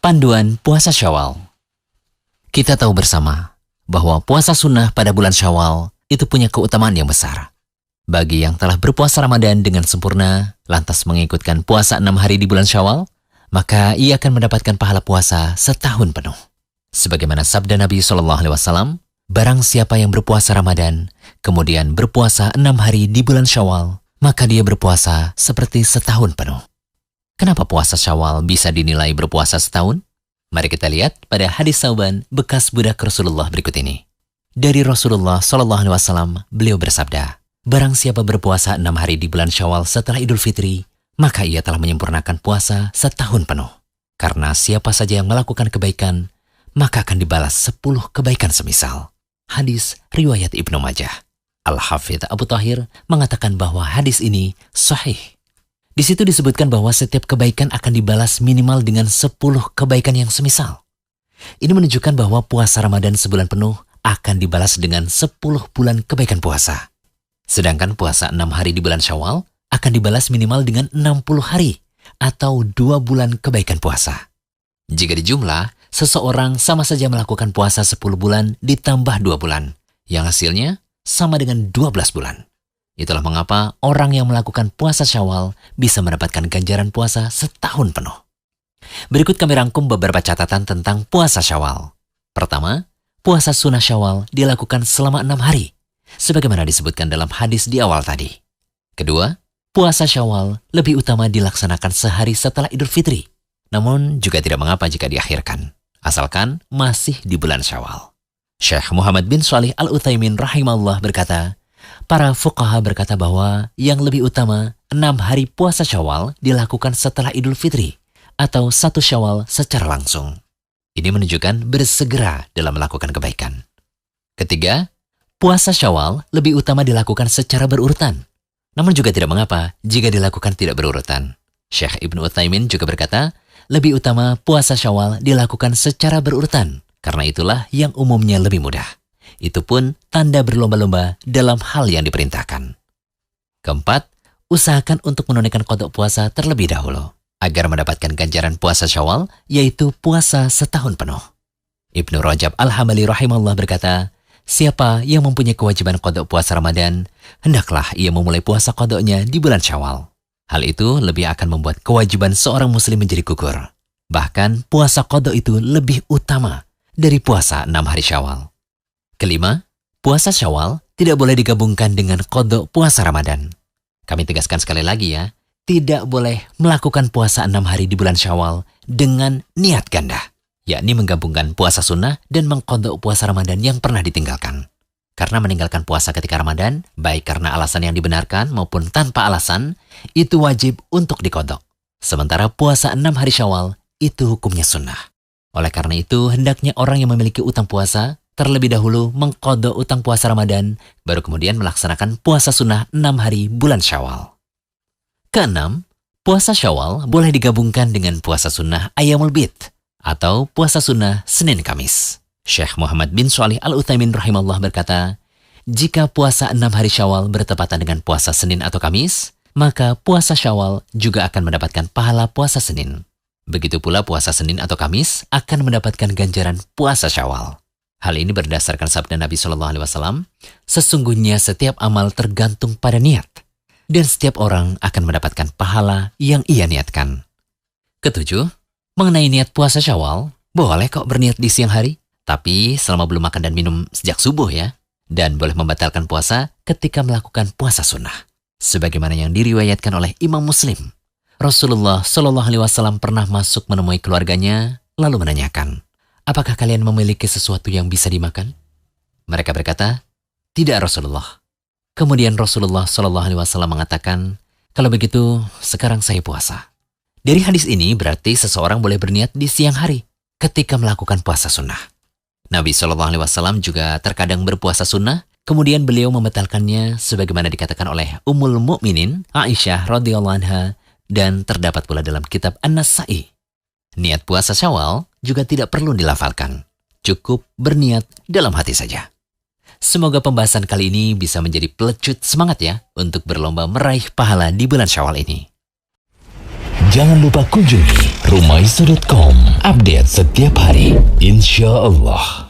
Panduan Puasa Syawal. Kita tahu bersama bahwa puasa sunnah pada bulan Syawal itu punya keutamaan yang besar. Bagi yang telah berpuasa Ramadan dengan sempurna, lantas mengikutkan puasa 6 hari di bulan Syawal, maka ia akan mendapatkan pahala puasa setahun penuh. Sebagaimana sabda Nabi SAW, barang siapa yang berpuasa Ramadan, kemudian berpuasa 6 hari di bulan Syawal, maka dia berpuasa seperti setahun penuh. Kenapa puasa Syawal bisa dinilai berpuasa setahun? Mari kita lihat pada hadis Sauban bekas budak Rasulullah berikut ini. Dari Rasulullah SAW, beliau bersabda, barang siapa berpuasa 6 hari di bulan Syawal setelah Idul Fitri, maka ia telah menyempurnakan puasa setahun penuh. Karena siapa saja yang melakukan kebaikan, maka akan dibalas 10 kebaikan semisal. Hadis riwayat Ibnu Majah. Al-Hafidz Abu Thahir mengatakan bahwa hadis ini sahih. Di situ disebutkan bahwa setiap kebaikan akan dibalas minimal dengan 10 kebaikan yang semisal. Ini menunjukkan bahwa puasa Ramadan sebulan penuh akan dibalas dengan 10 bulan kebaikan puasa. Sedangkan puasa 6 hari di bulan Syawal akan dibalas minimal dengan 60 hari atau 2 bulan kebaikan puasa. Jika dijumlah, seseorang sama saja melakukan puasa 10 bulan ditambah 2 bulan, yang hasilnya sama dengan 12 bulan. Itulah mengapa orang yang melakukan puasa Syawal bisa mendapatkan ganjaran puasa setahun penuh. Berikut kami rangkum beberapa catatan tentang puasa Syawal. Pertama, puasa sunnah Syawal dilakukan selama 6 hari, sebagaimana disebutkan dalam hadis di awal tadi. Kedua, puasa Syawal lebih utama dilaksanakan sehari setelah Idul Fitri, namun juga tidak mengapa jika diakhirkan, asalkan masih di bulan Syawal. Syekh Muhammad bin Shalih Al-Utsaimin rahimahullah berkata, para fuqaha berkata bahwa yang lebih utama 6 hari puasa Syawal dilakukan setelah Idul Fitri atau 1 Syawal secara langsung. Ini menunjukkan bersegera dalam melakukan kebaikan. Ketiga, puasa Syawal lebih utama dilakukan secara berurutan. Namun juga tidak mengapa jika dilakukan tidak berurutan. Syekh Ibnu Utsaimin juga berkata, lebih utama puasa Syawal dilakukan secara berurutan, karena itulah yang umumnya lebih mudah. Itu pun tanda berlomba-lomba dalam hal yang diperintahkan. Keempat, usahakan untuk menunaikan qada puasa terlebih dahulu, agar mendapatkan ganjaran puasa Syawal, yaitu puasa setahun penuh. Ibnu Rajab Al-Hambali rahimahullah berkata, siapa yang mempunyai kewajiban qada puasa Ramadan, hendaklah ia memulai puasa qadanya di bulan Syawal. Hal itu lebih akan membuat kewajiban seorang muslim menjadi gugur. Bahkan puasa qada itu lebih utama dari puasa 6 hari Syawal. Kelima, puasa Syawal tidak boleh digabungkan dengan qada puasa Ramadan. Kami tegaskan sekali lagi ya, tidak boleh melakukan puasa 6 hari di bulan Syawal dengan niat ganda, yakni menggabungkan puasa sunnah dan mengqada puasa Ramadan yang pernah ditinggalkan. Karena meninggalkan puasa ketika Ramadan, baik karena alasan yang dibenarkan maupun tanpa alasan, itu wajib untuk diqada. Sementara puasa 6 hari Syawal itu hukumnya sunnah. Oleh karena itu, hendaknya orang yang memiliki utang puasa terlebih dahulu mengqada utang puasa Ramadan, baru kemudian melaksanakan puasa sunnah 6 hari bulan Syawal. Keenam, puasa Syawal boleh digabungkan dengan puasa sunnah Ayyamul Bid atau puasa sunnah Senin Kamis. Syekh Muhammad bin Shalih Al-Utsaimin rahimahullah berkata, jika puasa 6 hari Syawal bertepatan dengan puasa Senin atau Kamis, maka puasa Syawal juga akan mendapatkan pahala puasa Senin. Begitu pula puasa Senin atau Kamis akan mendapatkan ganjaran puasa Syawal. Hal ini berdasarkan sabda Nabi SAW, sesungguhnya setiap amal tergantung pada niat, dan setiap orang akan mendapatkan pahala yang ia niatkan. Ketujuh, mengenai niat puasa Syawal, boleh kok berniat di siang hari, tapi selama belum makan dan minum sejak subuh ya, dan boleh membatalkan puasa ketika melakukan puasa sunnah. Sebagaimana yang diriwayatkan oleh Imam Muslim, Rasulullah SAW pernah masuk menemui keluarganya, lalu menanyakan, apakah kalian memiliki sesuatu yang bisa dimakan? Mereka berkata, tidak Rasulullah. Kemudian Rasulullah SAW mengatakan, kalau begitu sekarang saya puasa. Dari hadis ini berarti seseorang boleh berniat di siang hari ketika melakukan puasa sunnah. Nabi SAW juga terkadang berpuasa sunnah, kemudian beliau membatalkannya sebagaimana dikatakan oleh Ummul Mukminin Aisyah radhiyallahu anha, dan terdapat pula dalam kitab An-Nasa'i. Niat puasa Syawal juga tidak perlu dilafalkan. Cukup berniat dalam hati saja. Semoga pembahasan kali ini bisa menjadi pelecut semangat ya untuk berlomba meraih pahala di bulan Syawal ini. Jangan lupa kunjungi rumaiso.com update setiap hari, insya Allah.